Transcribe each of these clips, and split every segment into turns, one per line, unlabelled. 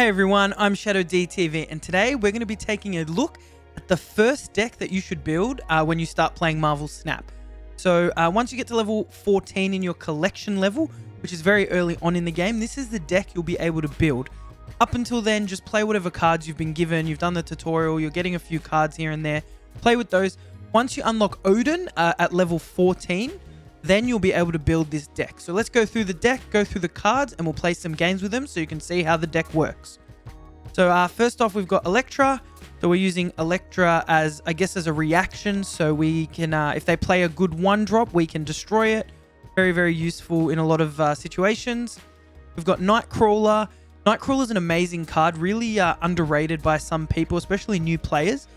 Hey everyone, I'm ShadowDTV and today we're going to be taking a look at the first deck that you should build when you start playing Marvel Snap. So once you get to level 14 in your collection level, which is very early on in the game, this is the deck you'll be able to build. Up until then, just play whatever cards you've been given. You've done the tutorial, you're getting a few cards here and there. Play with those. Once you unlock Odin at level 14, then you'll be able to build this deck. So let's go through the deck, go through the cards, and we'll play some games with them so you can see how the deck works. So first off, we've got Electra. So we're using Electra as, I guess, as a reaction. So we can, if they play a good 1-drop, we can destroy it. Very, very useful in a lot of situations. We've got Nightcrawler. Nightcrawler is an amazing card, really underrated by some people, especially new players,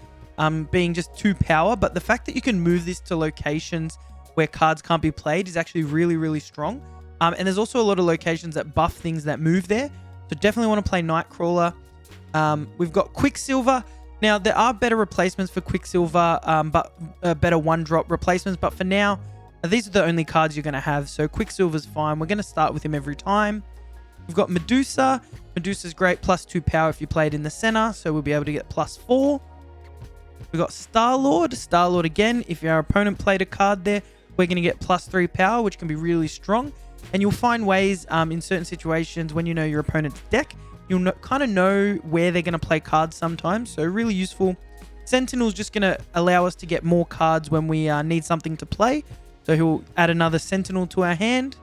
being just 2 power. But the fact that you can move this to locations where cards can't be played is actually really, really strong. And there's also a lot of locations that buff things that move there. So definitely want to play Nightcrawler. We've got Quicksilver. Now, there are better replacements for Quicksilver, but better 1-drop replacements. But for now, these are the only cards you're going to have. So Quicksilver's fine. We're going to start with him every time. We've got Medusa. Medusa's great. +2 power if you play it in the center. So we'll be able to get +4. We've got Star-Lord. Star-Lord again. If your opponent played a card there, we're going to get +3 power, which can be really strong. And you'll find ways in certain situations when you know your opponent's deck, you'll kind of know where they're going to play cards sometimes. So really useful. Sentinel's just going to allow us to get more cards when we need something to play. So he'll add another Sentinel to our hand.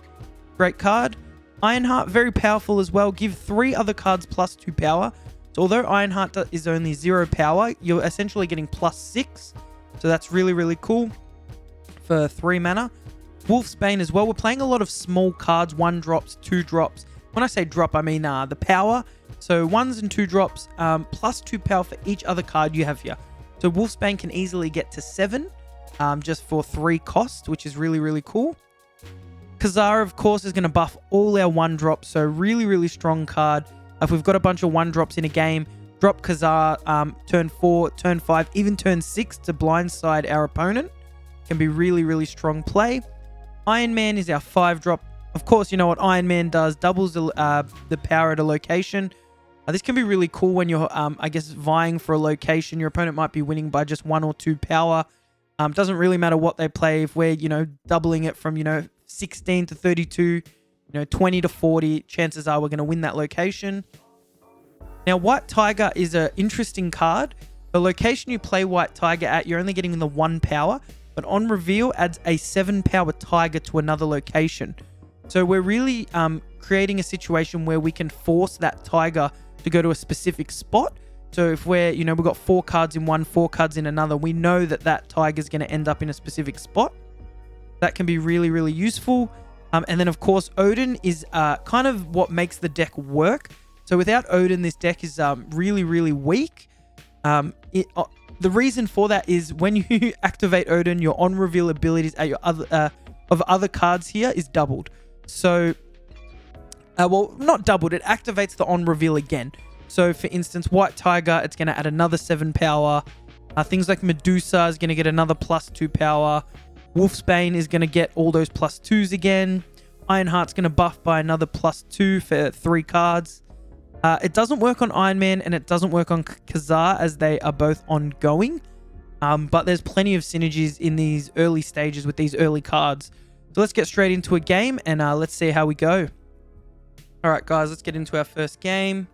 Great card. Ironheart, very powerful as well. Give 3 other cards +2 power. So although Ironheart is only 0 power, you're essentially getting +6. So that's really, really cool. For 3 mana. Wolfsbane as well. We're playing a lot of small cards, 1-drops, 2-drops. When I say drop, I mean the power. So 1s and 2-drops, +2 power for each other card you have here. So Wolfsbane can easily get to 7 just for 3 cost, which is really, really cool. Kazar, of course, is going to buff all our 1-drops. So really, really strong card. If we've got a bunch of 1-drops in a game, drop Kazar turn 4, turn 5, even turn 6 to blindside our opponent. Can be really, really strong play. Iron Man is our 5-drop. Of course, you know what Iron Man does. Doubles the power at a location. This can be really cool when you're, I guess, vying for a location. Your opponent might be winning by just 1 or 2 power. Doesn't really matter what they play. If we're, doubling it from, 16 to 32, 20 to 40, chances are we're going to win that location. Now, White Tiger is an interesting card. The location you play White Tiger at, you're only getting the 1 power. But on reveal, adds a 7-power tiger to another location. So we're really creating a situation where we can force that tiger to go to a specific spot. So if we're, we've got 4 cards in one, 4 cards in another, we know that that tiger is going to end up in a specific spot. That can be really, really useful. And then, of course, Odin is kind of what makes the deck work. So without Odin, this deck is really, really weak. The reason for that is when you activate Odin, your on-reveal abilities at your other cards here is doubled. So, well, not doubled. It activates the on-reveal again. So, for instance, White Tiger, it's going to add another 7 power. Things like Medusa is going to get another +2 power. Wolfsbane is going to get all those +2s again. Ironheart's going to buff by another +2 for 3 cards. It doesn't work on Iron Man and it doesn't work on Kazar as they are both ongoing. But there's plenty of synergies in these early stages with these early cards. So let's get straight into a game and let's see how we go. Alright guys, let's get into our first game.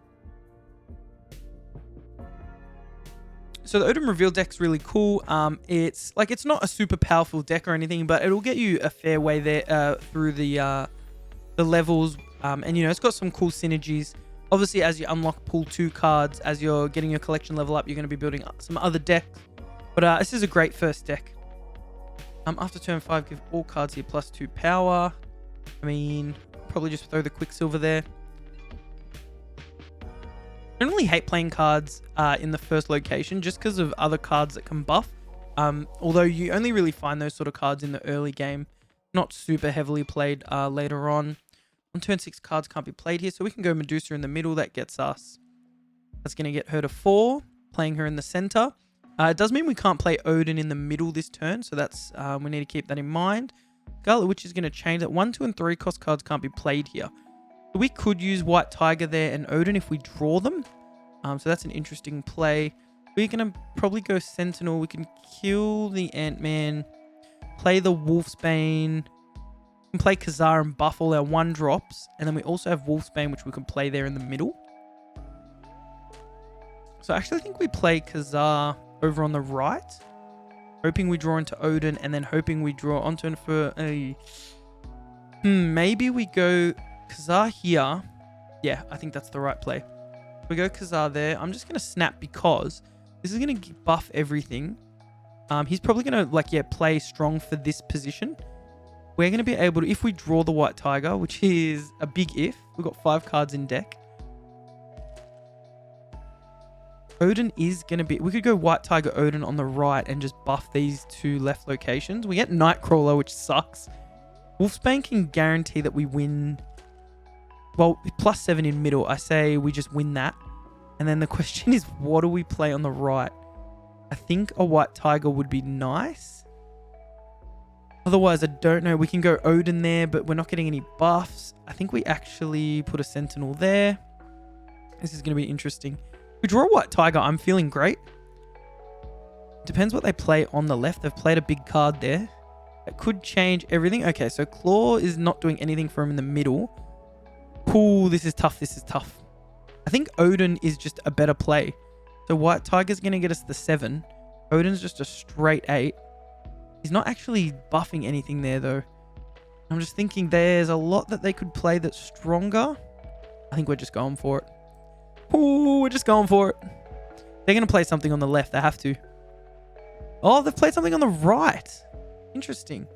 So the Odin reveal deck's really cool. It's not a super powerful deck or anything, but it'll get you a fair way there through the levels. And it's got some cool synergies. Obviously, as you unlock pool 2 cards, as you're getting your collection level up, you're going to be building up some other decks. But this is a great first deck. After turn 5, give all cards here +2 power. I mean, probably just throw the Quicksilver there. I don't really hate playing cards in the first location just because of other cards that can buff. Although you only really find those sort of cards in the early game. Not super heavily played later on. On turn 6, cards can't be played here, so we can go Medusa in the middle. That gets us. That's going to get her to 4, playing her in the center. It does mean we can't play Odin in the middle this turn, so that's we need to keep that in mind. Scarlet Witch is going to change that. 1, 2, and 3 cost cards can't be played here. We could use White Tiger there and Odin if we draw them. So that's an interesting play. We're going to probably go Sentinel. We can kill the Ant-Man, play the Wolfsbane, we can play Khazar and buff all our 1-drops. And then we also have Wolfsbane, which we can play there in the middle. So I actually think we play Khazar over on the right. Hoping we draw into Odin and then hoping we draw onto him for a... maybe we go Khazar here. Yeah, I think that's the right play. We go Khazar there. I'm just going to snap because this is going to buff everything. He's probably going to, play strong for this position. We're going to be able to, if we draw the White Tiger, which is a big if. We've got 5 cards in deck. Odin is going to be... We could go White Tiger Odin on the right and just buff these 2 left locations. We get Nightcrawler, which sucks. Wolfsbane can guarantee that we win... Well, +7 in middle. I say we just win that. And then the question is, what do we play on the right? I think a White Tiger would be nice. Otherwise, I don't know. We can go Odin there, but we're not getting any buffs. I think we actually put a Sentinel there. This is going to be interesting. If we draw a White Tiger, I'm feeling great. Depends what they play on the left. They've played a big card there. That could change everything. Okay, so Claw is not doing anything for him in the middle. Ooh, this is tough. This is tough. I think Odin is just a better play. So White Tiger's going to get us the 7. Odin's just a straight 8. He's not actually buffing anything there, though. I'm just thinking there's a lot that they could play that's stronger. I think we're just going for it. Ooh, we're just going for it. They're going to play something on the left. They have to. Oh, they've played something on the right. Interesting.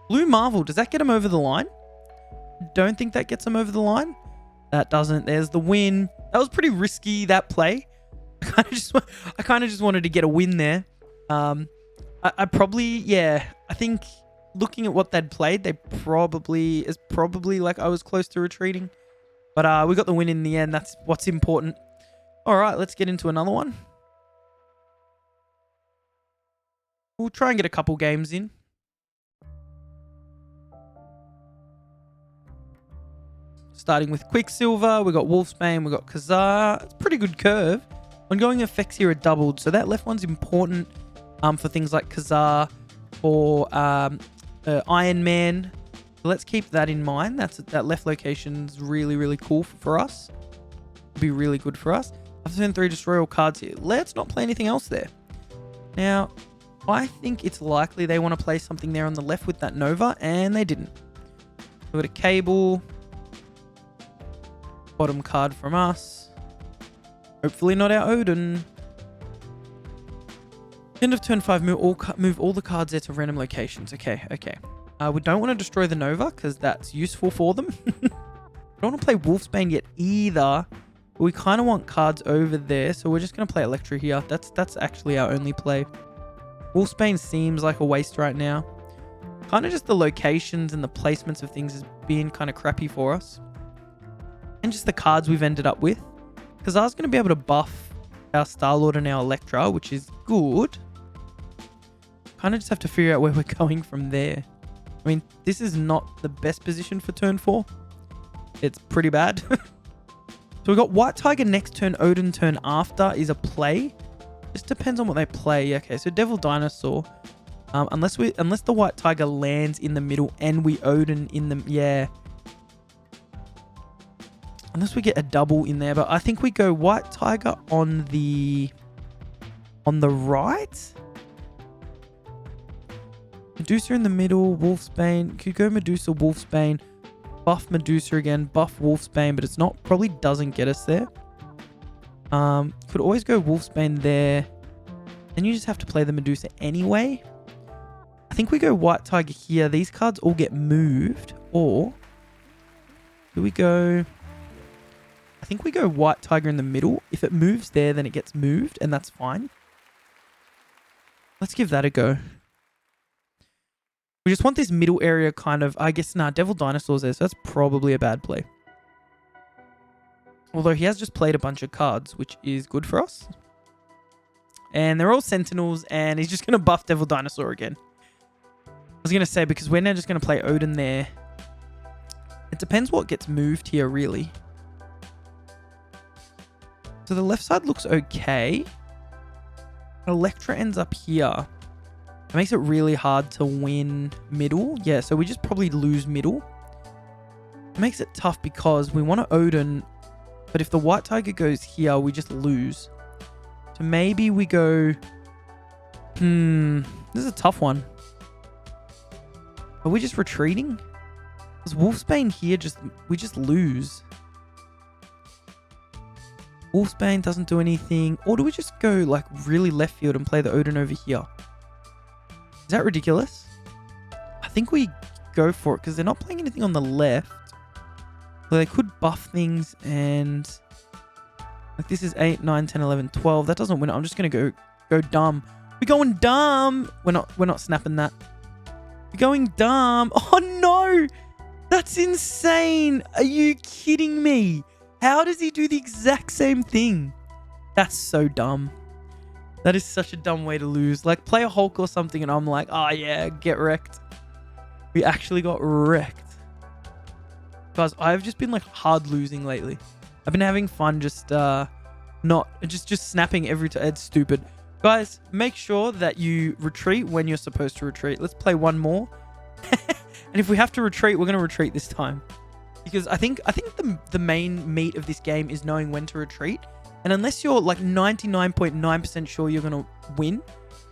Blue Marvel. Does that get him over the line? Don't think that gets him over the line. That doesn't. There's the win. That was pretty risky, that play. I kind of just wanted to get a win there. I think looking at what they'd played, it's probably like I was close to retreating. But we got the win in the end. That's what's important. All right, let's get into another one. We'll try and get a couple games in. Starting with Quicksilver, we got Wolfsbane, we got Khazar. It's a pretty good curve. Ongoing effects here are doubled, so that left one's important for things like Khazar or Iron Man. So let's keep that in mind. That left location's really, really cool for us. It'll be really good for us. After turn 3, destroy all cards here. Let's not play anything else there. Now, I think it's likely they want to play something there on the left with that Nova, and they didn't. We got a Cable. Bottom card from us. Hopefully not our Odin. End of turn 5, move all the cards there to random locations. Okay. We don't want to destroy the Nova because that's useful for them. We don't want to play Wolfsbane yet either. But we kind of want cards over there, so we're just going to play Electra here. That's actually our only play. Wolfsbane seems like a waste right now. Kind of just the locations and the placements of things is being kind of crappy for us. And just the cards we've ended up with. Because I was going to be able to buff our Star-Lord and our Electra, which is good. Kind of just have to figure out where we're going from there. I mean, this is not the best position for turn 4. It's pretty bad. So we've got White Tiger next turn, Odin turn after is a play. Just depends on what they play. Okay, so Devil Dinosaur. Unless the White Tiger lands in the middle and we Odin in the... Yeah. Unless we get a double in there. But I think we go White Tiger on the right. Medusa in the middle. Wolfsbane. Could go Medusa, Wolfsbane. Buff Medusa again. Buff Wolfsbane. But it's not. Probably doesn't get us there. Could always go Wolfsbane there. Then you just have to play the Medusa anyway. I think we go White Tiger here. These cards all get moved. Or do we go... I think we go White Tiger in the middle. If it moves there, then it gets moved, and that's fine. Let's give that a go. We just want this middle area kind of... I guess, Devil Dinosaur's there, so that's probably a bad play. Although he has just played a bunch of cards, which is good for us. And they're all Sentinels, and he's just going to buff Devil Dinosaur again. I was going to say, because we're now just going to play Odin there. It depends what gets moved here, really. So the left side looks okay. Electra ends up here. It makes it really hard to win middle. Yeah, so we just probably lose middle. It makes it tough because we want to Odin, but if the white tiger goes here, we just lose. So maybe we go... this is a tough one. Are we just retreating? Because Wolfsbane here, we just lose. Wolfsbane doesn't do anything. Or do we just go like really left field and play the Odin over here? Is that ridiculous? I think we go for it because they're not playing anything on the left. Well, they could buff things and... Like this is 8, 9, 10, 11, 12. That doesn't win. I'm just going to go dumb. We're going dumb. We're not snapping that. We're going dumb. Oh no! That's insane. Are you kidding me? How does he do the exact same thing? That's so dumb. That is such a dumb way to lose. Like, play a Hulk or something and I'm like, oh yeah, get wrecked. We actually got wrecked. Guys, I've just been like hard losing lately. I've been having fun just snapping every time. It's stupid. Guys, make sure that you retreat when you're supposed to retreat. Let's play one more. And if we have to retreat, we're going to retreat this time. Because I think the main meat of this game is knowing when to retreat. And unless you're like 99.9% sure you're going to win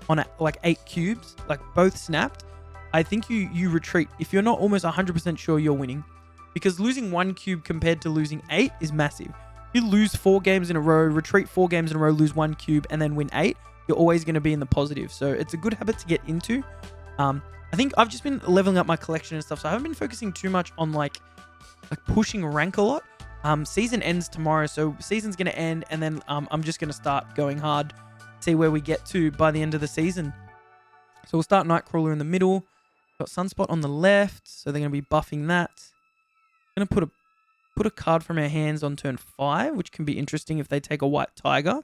on like 8 cubes, like both snapped, I think you retreat. If you're not almost 100% sure you're winning. Because losing 1 cube compared to losing 8 is massive. If you lose 4 games in a row, retreat 4 games in a row, lose 1 cube, and then win 8, you're always going to be in the positive. So it's a good habit to get into. I think I've just been leveling up my collection and stuff. So I haven't been focusing too much on like pushing rank a lot. Season ends tomorrow. So season's going to end. And then I'm just going to start going hard. See where we get to by the end of the season. So we'll start Nightcrawler in the middle. Got Sunspot on the left. So they're going to be buffing that. Going to put a card from our hands on turn 5. Which can be interesting if they take a white tiger.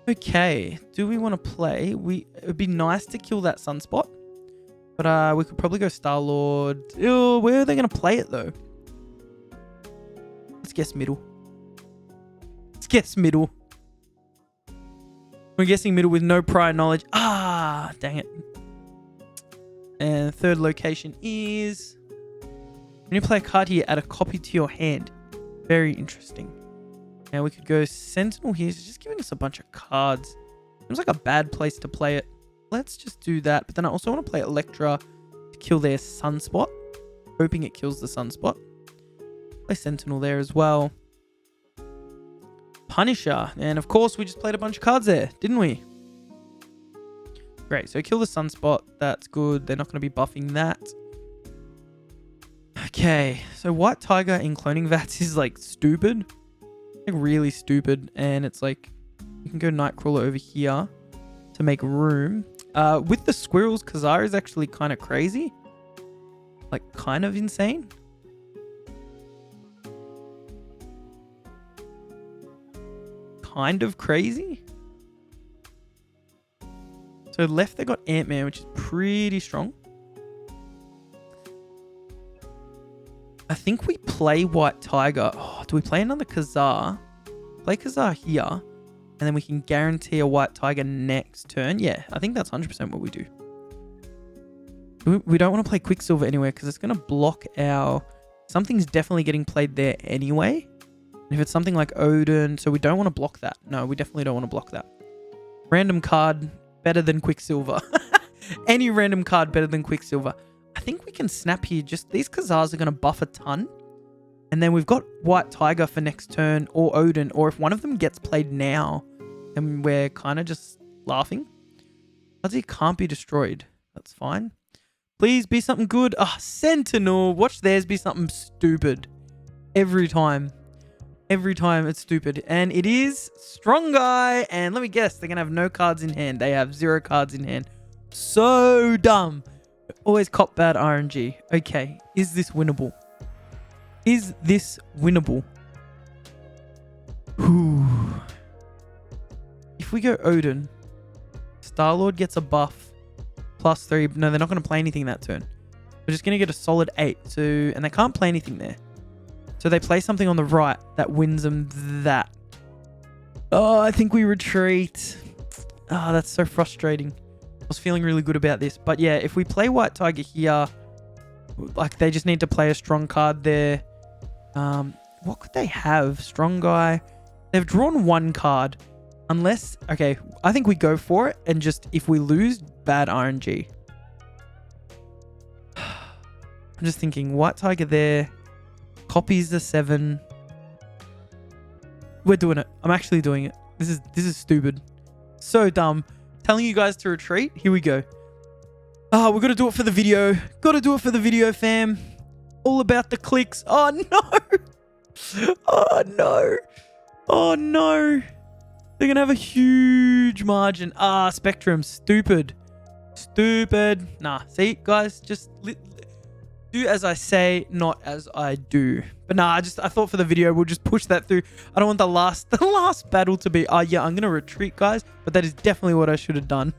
Okay. Do we want to play? It would be nice to kill that Sunspot. But we could probably go Star-Lord. Ew, where are they going to play it, though? Let's guess middle. Let's guess middle. We're guessing middle with no prior knowledge. Ah, dang it. And third location is... When you play a card here, add a copy to your hand. Very interesting. Now we could go Sentinel here. It's just giving us a bunch of cards. Seems like a bad place to play it. Let's just do that. But then I also want to play Electra to kill their Sunspot. Hoping it kills the Sunspot. Play Sentinel there as well. Punisher. And of course, we just played a bunch of cards there, didn't we? Great. So kill the Sunspot. That's good. They're not going to be buffing that. Okay. So White Tiger in Cloning Vats is like stupid. Like really stupid. And it's like, you can go Nightcrawler over here to make room. With the squirrels, Kazar is actually kind of crazy. Like, kind of insane. Kind of crazy. So left they got Ant-Man, which is pretty strong. I think we play White Tiger. Oh, do we play another Kazar? Play Kazar here. And then we can guarantee a White Tiger next turn. Yeah, I think that's 100% what we do. We don't want to play Quicksilver anywhere because it's going to block our... Something's definitely getting played there anyway. And if it's something like Odin... So we don't want to block that. No, we definitely don't want to block that. Random card better than Quicksilver. Any random card better than Quicksilver. I think we can snap here. Just these Kazars are going to buff a ton. And then we've got White Tiger for next turn or Odin. Or if one of them gets played now... And we're kind of just laughing. Fuzzy can't be destroyed. That's fine. Please be something good. Ah, Sentinel. Watch theirs be something stupid. Every time. Every time it's stupid. And it is Strong Guy. And let me guess. They're going to have no cards in hand. They have 0 cards in hand. So dumb. Always cop bad RNG. Okay. Is this winnable? Is this winnable? Whew. If we go Odin, Star-Lord gets a buff. +3. No, they're not going to play anything that turn. We're just going to get a solid 8. So, and they can't play anything there. So they play something on the right that wins them that. Oh, I think we retreat. Oh, that's so frustrating. I was feeling really good about this. But yeah, if we play White Tiger here, like they just need to play a strong card there. What could they have? Strong guy. They've drawn one card. Unless, okay, I think we go for it. And just, if we lose, bad RNG. I'm just thinking, White Tiger there. Copies the 7. We're doing it. I'm actually doing it. This is stupid. So dumb. Telling you guys to retreat. Here we go. Oh, we've got to do it for the video. Got to do it for the video, fam. All about the clicks. Oh, no. Oh, no. Oh, no. They're going to have a huge margin. Ah, Spectrum. Stupid. Stupid. Nah, see, guys, just do as I say, not as I do. But nah, I thought for the video, we'll just push that through. I don't want the last battle to be, oh yeah, I'm going to retreat, guys. But that is definitely what I should have done.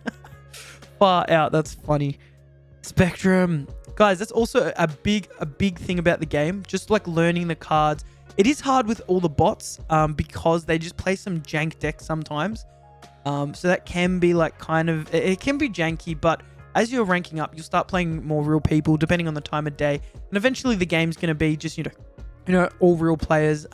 Far out. That's funny. Spectrum. Guys, that's also a big thing about the game. Just like learning the cards. It is hard with all the bots because they just play some jank decks sometimes. So that can be like kind of, it can be janky, but as you're ranking up, you'll start playing more real people depending on the time of day. And eventually the game's going to be just, you know, all real players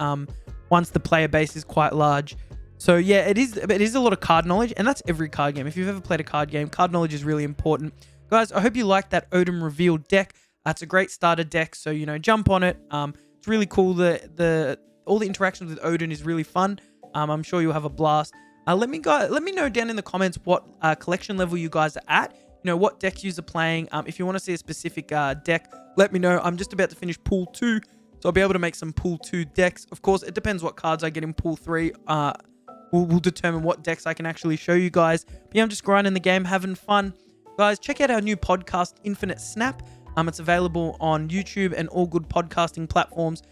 once the player base is quite large. So yeah, it is a lot of card knowledge, and that's every card game. If you've ever played a card game, card knowledge is really important. Guys, I hope you liked that Odin revealed deck. It's a great starter deck, so, you know, jump on it. It's really cool. All the interactions with Odin is really fun. I'm sure you'll have a blast. Let me know down in the comments what collection level you guys are at. You know, what decks you are playing. If you want to see a specific deck, let me know. I'm just about to finish Pool 2, so I'll be able to make some Pool 2 decks. Of course, it depends what cards I get in Pool 3. Will determine what decks I can actually show you guys. But yeah, I'm just grinding the game, having fun. Guys, check out our new podcast, Infinite Snap. It's available on YouTube and all good podcasting platforms.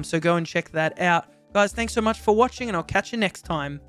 So go and check that out. Guys, thanks so much for watching, and I'll catch you next time.